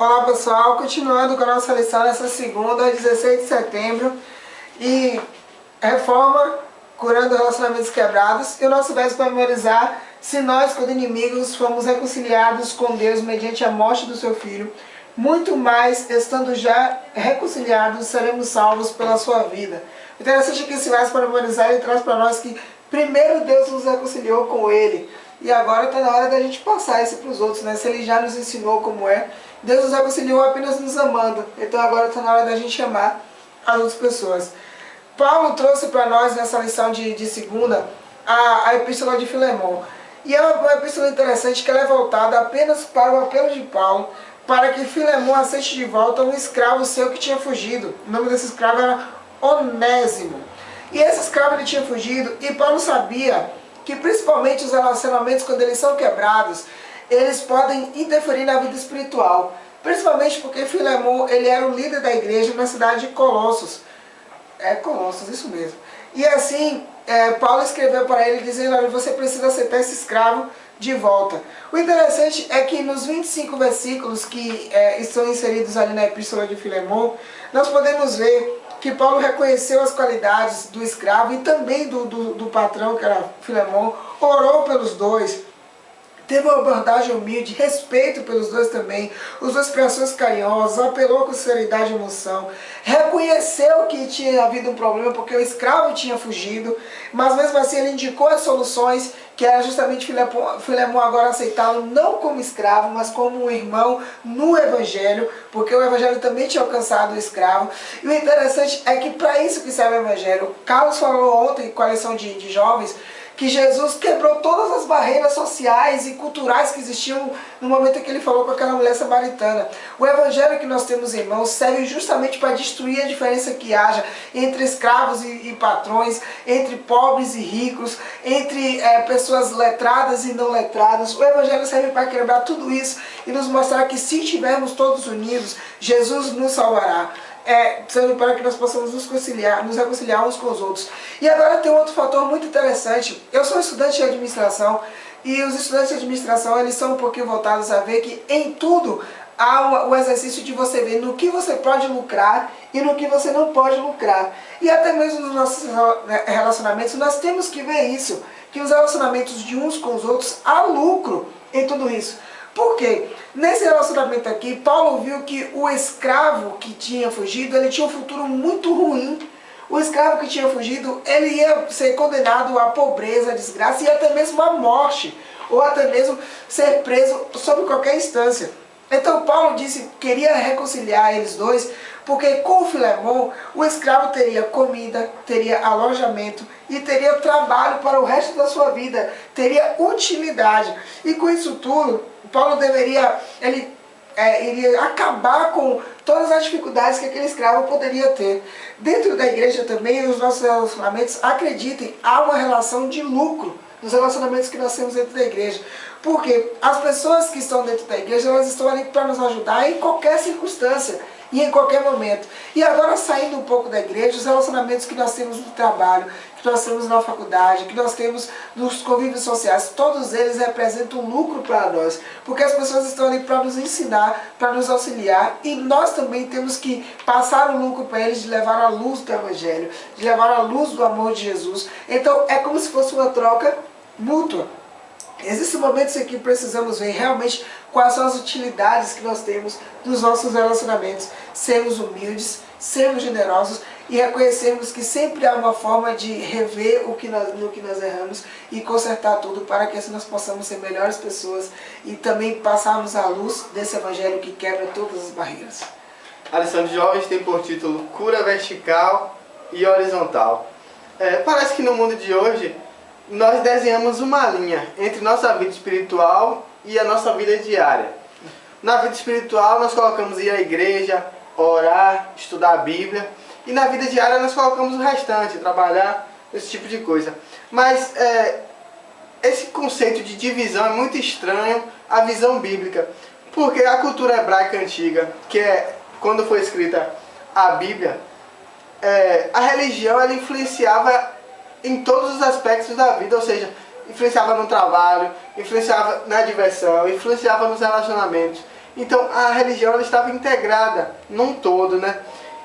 Olá pessoal, continuando com a nossa lição nessa segunda, 16 de setembro, e reforma, curando relacionamentos quebrados. E o nosso verso para memorizar: se nós, quando inimigos, fomos reconciliados com Deus mediante a morte do seu Filho, muito mais, estando já reconciliados, seremos salvos pela sua vida. Interessante que esse verso para memorizar, ele traz para nós que primeiro Deus nos reconciliou com Ele, e agora está na hora da gente passar isso para os outros, né? Se Ele já nos ensinou como é, Deus nos reconciliou apenas nos amando, então agora está na hora da gente amar as outras pessoas. Paulo trouxe para nós nessa lição de segunda a epístola de Filemon, e é uma epístola interessante que ela é voltada apenas para o apelo de Paulo, para que Filemon aceite de volta um escravo seu que tinha fugido. O nome desse escravo era Onésimo. E esse escravo ele tinha fugido, e Paulo sabia que principalmente os relacionamentos, quando eles são quebrados, eles podem interferir na vida espiritual. Principalmente porque Filemon, ele era o líder da igreja na cidade de Colossos. Colossos, isso mesmo. E assim, Paulo escreveu para ele dizendo: olha, você precisa aceitar esse escravo de volta. O interessante é que nos 25 versículos que estão inseridos ali na epístola de Filemon, nós podemos ver que Paulo reconheceu as qualidades do escravo e também do patrão, que era Filemon, orou pelos dois, teve uma abordagem humilde, respeito pelos dois também, usou expressões carinhosas, apelou com sinceridade e emoção, reconheceu que tinha havido um problema porque o escravo tinha fugido, mas mesmo assim ele indicou as soluções, que era justamente Filemon agora aceitá-lo não como escravo, mas como um irmão no Evangelho, porque o Evangelho também tinha alcançado o escravo. E o interessante é que para isso que serve o Evangelho. Carlos falou ontem com a lição de jovens, que Jesus quebrou todas as barreiras sociais e culturais que existiam no momento em que ele falou com aquela mulher samaritana. O evangelho que nós temos em mãos serve justamente para destruir a diferença que haja entre escravos e patrões, entre pobres e ricos, entre pessoas letradas e não letradas. O evangelho serve para quebrar tudo isso e nos mostrar que se estivermos todos unidos, Jesus nos salvará. Serve para que nós possamos nos reconciliar uns com os outros. E agora tem um outro fator muito interessante. Eu sou estudante de administração, e os estudantes de administração, eles são um pouquinho voltados a ver que em tudo há o exercício de você ver no que você pode lucrar e no que você não pode lucrar. E até mesmo nos nossos relacionamentos nós temos que ver isso, que os relacionamentos de uns com os outros há lucro em tudo isso. Por quê? Nesse relacionamento aqui, Paulo viu que o escravo que tinha fugido, ele tinha um futuro muito ruim. O escravo que tinha fugido, ele ia ser condenado à pobreza, à desgraça e até mesmo à morte, ou até mesmo ser preso sob qualquer instância. Então Paulo disse que queria reconciliar eles dois, porque com o Filemon, o escravo teria comida, teria alojamento e teria trabalho para o resto da sua vida, teria utilidade. E com isso tudo, Paulo iria acabar com todas as dificuldades que aquele escravo poderia ter. Dentro da igreja também, os nossos relacionamentos, acreditem, há uma relação de lucro nos relacionamentos que nós temos dentro da igreja. Porque as pessoas que estão dentro da igreja, elas estão ali para nos ajudar em qualquer circunstância e em qualquer momento. E agora, saindo um pouco da igreja, os relacionamentos que nós temos no trabalho, que nós temos na faculdade, que nós temos nos convívios sociais, todos eles representam um lucro para nós, porque as pessoas estão ali para nos ensinar, para nos auxiliar, e nós também temos que passar o lucro para eles, de levar a luz do Evangelho, de levar a luz do amor de Jesus. Então é como se fosse uma troca mútua. Existem momentos em que precisamos ver realmente quais são as utilidades que nós temos nos nossos relacionamentos, sermos humildes, sermos generosos e reconhecermos que sempre há uma forma de rever no que nós erramos e consertar tudo, para que assim nós possamos ser melhores pessoas e também passarmos a luz desse evangelho que quebra todas as barreiras. A lição de jovens tem por título Cura Vertical e Horizontal. Parece que no mundo de hoje nós desenhamos uma linha entre nossa vida espiritual e a nossa vida diária. Na vida espiritual nós colocamos ir à igreja, orar, estudar a Bíblia, e na vida diária nós colocamos o restante, trabalhar, esse tipo de coisa. Mas esse conceito de divisão é muito estranho à visão bíblica, porque a cultura hebraica antiga, que é quando foi escrita a Bíblia, a religião ela influenciava em todos os aspectos da vida, ou seja, influenciava no trabalho, influenciava na diversão, influenciava nos relacionamentos. Então a religião ela estava integrada num todo, né?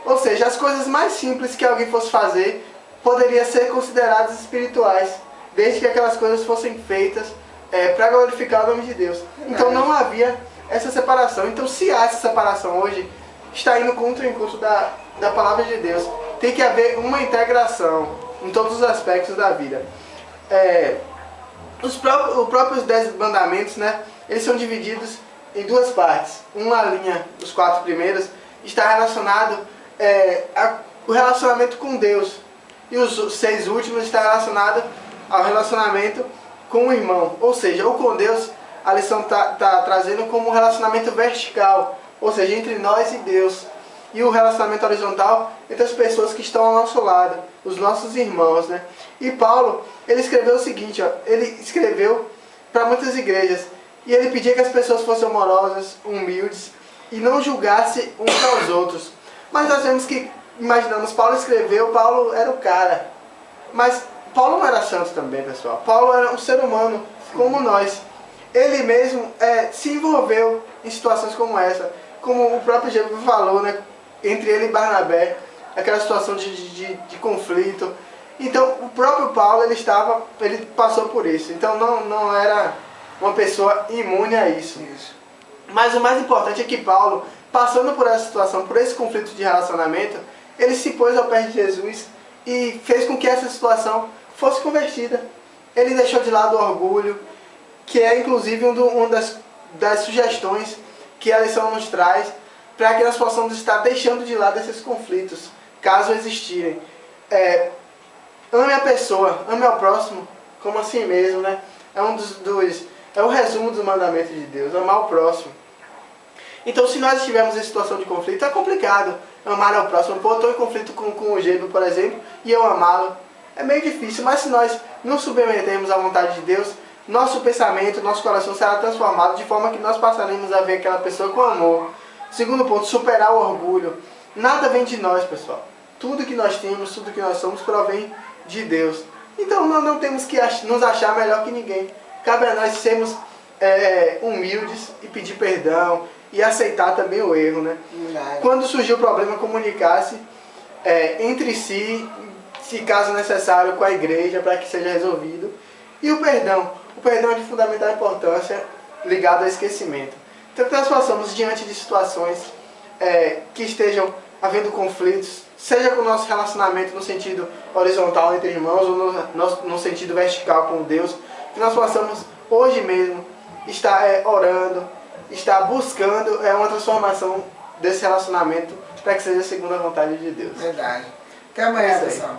Ou seja, as coisas mais simples que alguém fosse fazer poderiam ser consideradas espirituais, desde que aquelas coisas fossem feitas para glorificar o nome de Deus. Então não havia essa separação. Então se há essa separação hoje, está indo contra o intuito da palavra de Deus. Tem que haver uma integração em todos os aspectos da vida. Os próprios 10 mandamentos, né, eles são divididos em duas partes. Uma linha, os 4 primeiros, está relacionado ao relacionamento com Deus. E os 6 últimos está relacionado ao relacionamento com o irmão. Ou seja, o com Deus, a lição está trazendo como um relacionamento vertical, ou seja, entre nós e Deus. E o relacionamento horizontal entre as pessoas que estão ao nosso lado, os nossos irmãos, né? E Paulo, ele escreveu o seguinte, ó, ele escreveu para muitas igrejas, e ele pedia que as pessoas fossem amorosas, humildes, e não julgassem uns aos outros. Mas nós vemos que, imaginamos, Paulo escreveu, Paulo era o cara. Mas Paulo não era santo também, pessoal. Paulo era um ser humano, como nós. Ele mesmo se envolveu em situações como essa. Como o próprio Jesus falou, né? Entre ele e Barnabé, aquela situação de conflito. Então, o próprio Paulo, ele passou por isso. Então, não era uma pessoa imune a isso. Mas o mais importante é que Paulo, passando por essa situação, por esse conflito de relacionamento, ele se pôs ao pé de Jesus e fez com que essa situação fosse convertida. Ele deixou de lado o orgulho, que é inclusive uma das sugestões que a lição nos traz, para que nós possamos estar deixando de lado esses conflitos, caso existirem. Ame a pessoa, ame ao próximo como a si mesmo, né? É o resumo dos mandamentos de Deus, amar o próximo. Então, se nós estivermos em situação de conflito, é complicado amar ao próximo. Pô, eu estou em conflito com o Gêbio, por exemplo, e eu amá-lo. É meio difícil, mas se nós nos submetermos à vontade de Deus, nosso pensamento, nosso coração será transformado de forma que nós passaremos a ver aquela pessoa com amor. Segundo ponto, superar o orgulho. Nada vem de nós, pessoal. Tudo que nós temos, tudo que nós somos, provém de Deus. Então nós não temos que nos achar melhor que ninguém. Cabe a nós sermos humildes e pedir perdão e aceitar também o erro, né? Quando surgir o problema, comunicar-se entre si, se caso necessário, com a igreja, para que seja resolvido. E o perdão. O perdão é de fundamental importância, ligado ao esquecimento. Então, que nós possamos, diante de situações que estejam havendo conflitos, seja com o nosso relacionamento no sentido horizontal entre irmãos, ou no sentido vertical com Deus, que nós possamos, hoje mesmo, estar orando, estar buscando uma transformação desse relacionamento, para que seja segundo a vontade de Deus. Verdade. Até amanhã, pessoal.